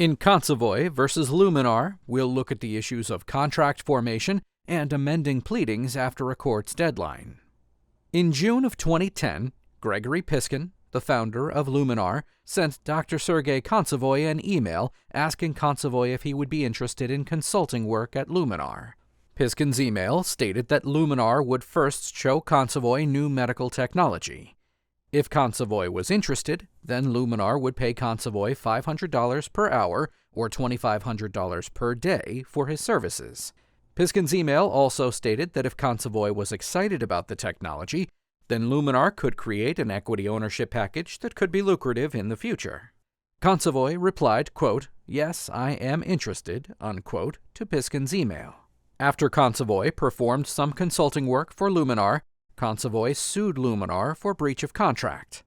In Kantsevoy versus LumenR, we'll look at the issues of contract formation and amending pleadings after a court's deadline. In June of 2010, Gregory Piskin, the founder of LumenR, sent Dr. Sergey Kantsevoy an email asking Kantsevoy if he would be interested in consulting work at LumenR. Piskin's email stated that LumenR would first show Kantsevoy new medical technology. If Kantsevoy was interested, then LumenR would pay Kantsevoy $500 per hour or $2,500 per day for his services. Piskin's email also stated that if Kantsevoy was excited about the technology, then LumenR could create an equity ownership package that could be lucrative in the future. Kantsevoy replied, quote, "Yes, I am interested," unquote, to Piskin's email. After Kantsevoy performed some consulting work for LumenR, Kantsevoy sued LumenR for breach of contract.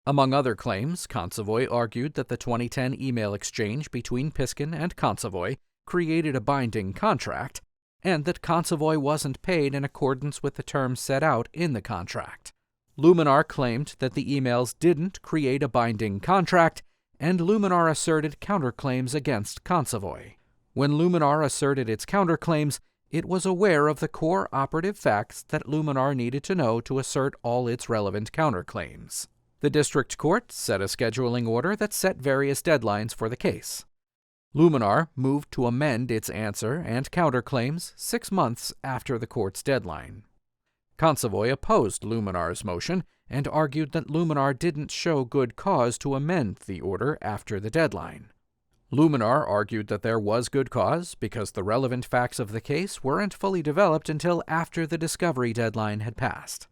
Among other claims, Kantsevoy argued that the 2010 email exchange between Piskin and Kantsevoy created a binding contract, and that Kantsevoy wasn't paid in accordance with the terms set out in the contract. LumenR claimed that the emails didn't create a binding contract, and LumenR asserted counterclaims against Kantsevoy. When LumenR asserted its counterclaims, it was aware of the core operative facts that LumenR needed to know to assert all its relevant counterclaims. The district court set a scheduling order that set various deadlines for the case. LumenR moved to amend its answer and counterclaims 6 months after the court's deadline. Kantsevoy opposed LumenR's motion and argued that LumenR didn't show good cause to amend the order after the deadline. LumenR argued that there was good cause because the relevant facts of the case weren't fully developed until after the discovery deadline had passed.